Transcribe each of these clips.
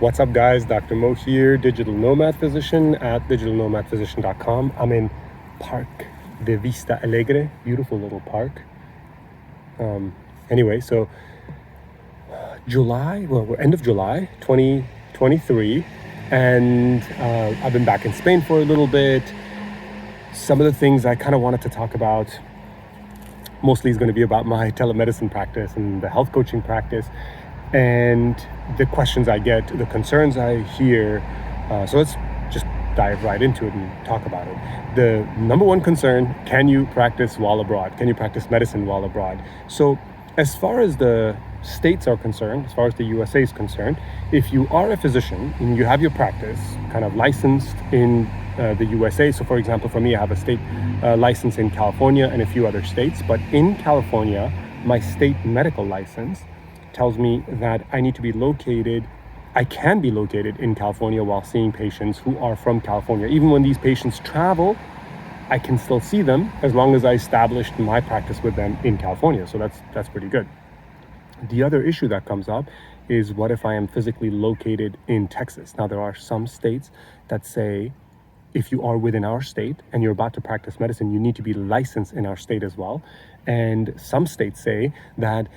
What's up, guys? Dr. Mo here, digital nomad physician at digitalnomadphysician.com. I'm in Park de Vista Alegre, beautiful little park. Anyway, so we're end of July 2023, and I've been back in Spain for a little bit. Some of the things I kind of wanted to talk about mostly is going to be about my telemedicine practice and the health coaching practice, and the questions I get, the concerns I hear. So let's just dive right into it and talk about it. The number one concern: can you practice while abroad? Can you practice medicine while abroad? So as far as the states are concerned, as far as the USA is concerned, if you are a physician and you have your practice kind of licensed in the USA, so for example, for me, I have a state license in California and a few other states, but in California, my state medical license tells me that I need to be located, I can be located in California while seeing patients who are from California. Even when these patients travel, I can still see them as long as I established my practice with them in California. So that's pretty good. The other issue that comes up is, what if I am physically located in Texas? Now, there are some states that say if you are within our state and you're about to practice medicine, you need to be licensed in our state as well. And some states say that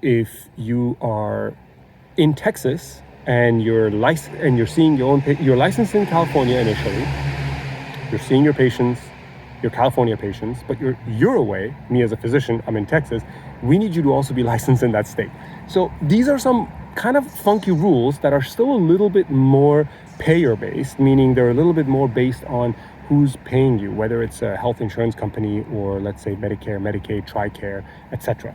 if you are in Texas and you're seeing you're licensed in California initially, you're seeing your patients, your California patients, but you're away. Me as a physician, I'm in Texas. We need you to also be licensed in that state. So these are some kind of funky rules that are still a little bit more payer-based, meaning they're a little bit more based on who's paying you, whether it's a health insurance company or, let's say, Medicare, Medicaid, TRICARE, etc.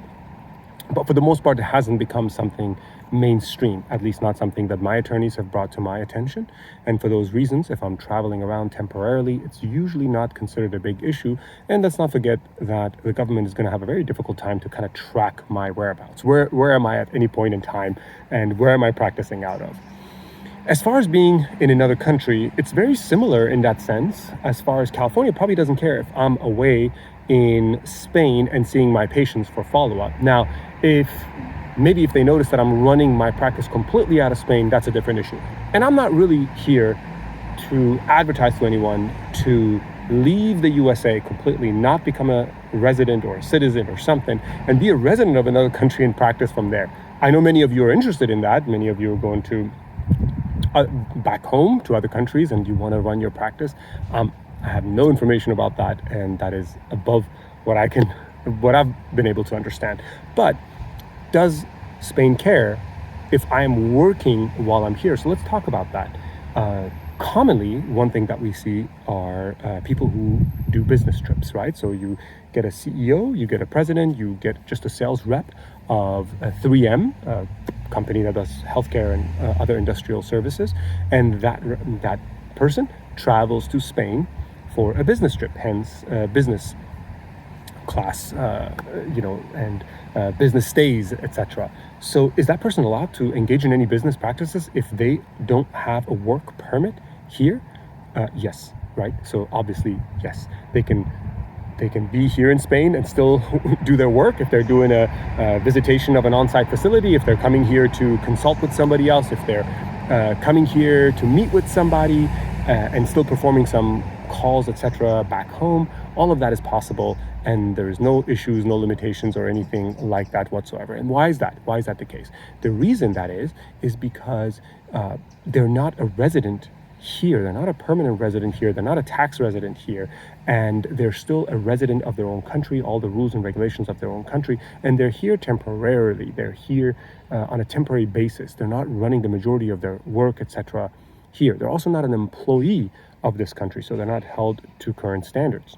But for the most part, it hasn't become something mainstream, at least not something that my attorneys have brought to my attention. And for those reasons, if I'm traveling around temporarily, it's usually not considered a big issue. And let's not forget that the government is going to have a very difficult time to kind of track my whereabouts. Where am I at any point in time, and where am I practicing out of? As far as being in another country, it's very similar in that sense. As far as California probably doesn't care if I'm away in Spain and seeing my patients for follow-up. Now, if they notice that I'm running my practice completely out of Spain, that's a different issue. And I'm not really here to advertise to anyone to leave the USA completely, not become a resident or a citizen or something, and be a resident of another country and practice from there. I know many of you are interested in that. Many of you are going to back home to other countries and you want to run your practice. I have no information about that, and that is above what I've been able to understand. But does Spain care if I am working while I'm here? So let's talk about that. Commonly, one thing that we see are people who do business trips, right? So you get a CEO, you get a president, you get just a sales rep of 3M, a company that does healthcare and other industrial services, and that person travels to Spain for a business trip, hence business class, and business stays, etc. So is that person allowed to engage in any business practices if they don't have a work permit here? Yes, right? So obviously, yes, they can be here in Spain and still do their work if they're doing a visitation of an on-site facility, if they're coming here to consult with somebody else, if they're coming here to meet with somebody and still performing some calls, etc. back home. All of that is possible, and there is no issues, no limitations or anything like that whatsoever. And why is that? Why is that the case? The reason that is because they're not a resident here. They're not a permanent resident here. They're not a tax resident here, and they're still a resident of their own country, all the rules and regulations of their own country, and they're here temporarily. They're here on a temporary basis. They're not running the majority of their work, etc. here. They're also not an employee of this country, so they're not held to current standards.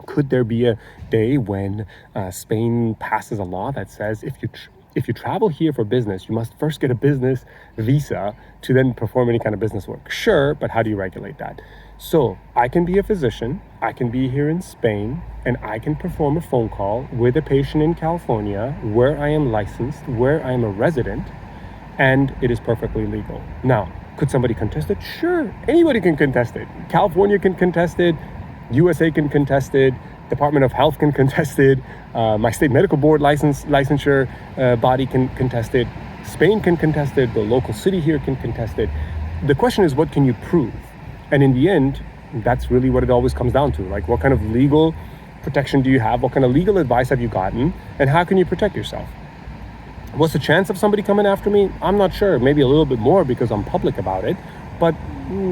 Could there be a day when Spain passes a law that says if you travel here for business, you must first get a business visa to then perform any kind of business work? Sure, but how do you regulate that? So I can be a physician, I can be here in Spain, and I can perform a phone call with a patient in California where I am licensed, where I am a resident, and it is perfectly legal. Now, could somebody contest it? Sure, anybody can contest it. California can contest it, USA can contest it, Department of Health can contest it. My state medical board licensure body can contest it. Spain can contest it. The local city here can contest it. The question is, what can you prove? And in the end, that's really what it always comes down to. Like, what kind of legal protection do you have? What kind of legal advice have you gotten? And how can you protect yourself? What's the chance of somebody coming after me? I'm not sure. Maybe a little bit more because I'm public about it, but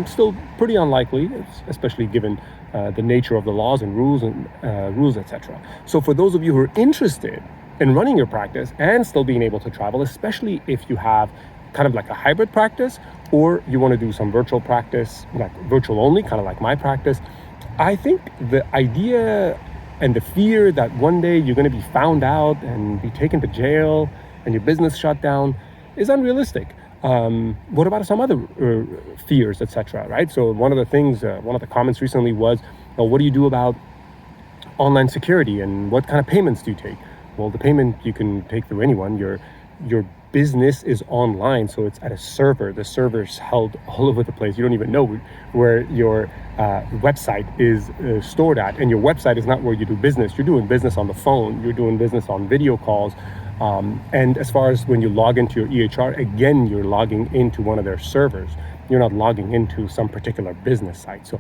still pretty unlikely, especially given the nature of the laws and rules, etc. So for those of you who are interested in running your practice and still being able to travel, especially if you have kind of like a hybrid practice, or you want to do some virtual practice, like virtual only, kind of like my practice, I think the idea and the fear that one day you're going to be found out and be taken to jail and your business shut down is unrealistic. What about some other fears, etc., right? So one of the things, one of the comments recently was, what do you do about online security and what kind of payments do you take? Well, the payment you can take through anyone. Your business is online, so it's at a server. The server's held all over the place. You don't even know where your website is stored at, and your website is not where you do business. You're doing business on the phone. You're doing business on video calls. And as far as when you log into your EHR, again, you're logging into one of their servers. You're not logging into some particular business site. So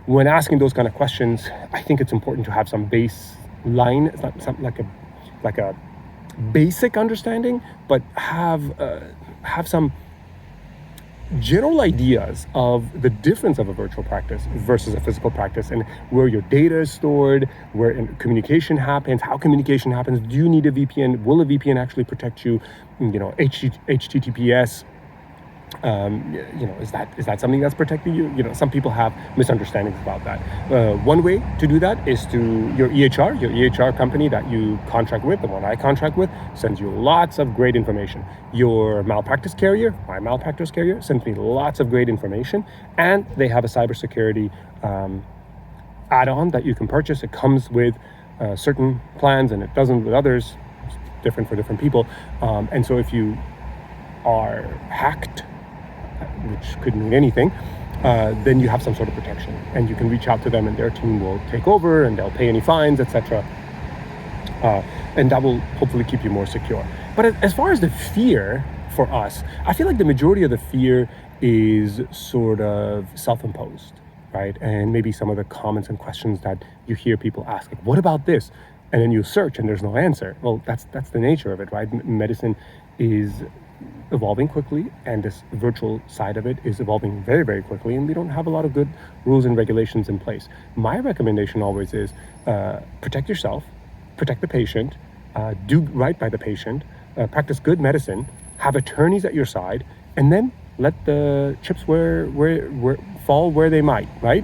when asking those kind of questions, I think it's important to have some baseline. It's not something like a basic understanding, but have some general ideas of the difference of a virtual practice versus a physical practice, and where your data is stored, where communication happens, how communication happens. Do you need a VPN? Will a VPN actually protect you? HTTPS. Is that something that's protecting you? Some people have misunderstandings about that. One way to do that is to your EHR company that you contract with, the one I contract with, sends you lots of great information. Your malpractice carrier, my malpractice carrier, sends me lots of great information, and they have a cybersecurity add-on that you can purchase. It comes with certain plans, and it doesn't with others. It's different for different people. And so if you are hacked, which could mean anything, then you have some sort of protection, and you can reach out to them, and their team will take over, and they'll pay any fines, etc. And that will hopefully keep you more secure. But as far as the fear for us, I feel like the majority of the fear is sort of self-imposed, right? And maybe some of the comments and questions that you hear people ask, like, what about this? And then you search and there's no answer. Well, that's the nature of it, right? Medicine is evolving quickly, and this virtual side of it is evolving very, very quickly, and we don't have a lot of good rules and regulations in place. My recommendation always is protect yourself, protect the patient, do right by the patient, practice good medicine, have attorneys at your side, and then let the chips fall where they might, right?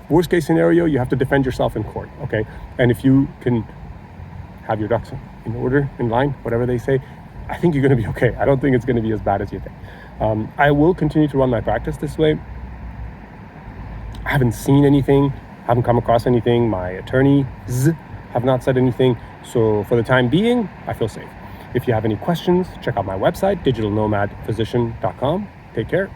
Worst case scenario, you have to defend yourself in court, okay? And if you can have your ducks in order, in line, whatever they say, I think you're going to be okay. I don't think it's going to be as bad as you think. I will continue to run my practice this way. I haven't seen anything, haven't come across anything. My attorneys have not said anything. So for the time being, I feel safe. If you have any questions, check out my website, digitalnomadphysician.com. Take care.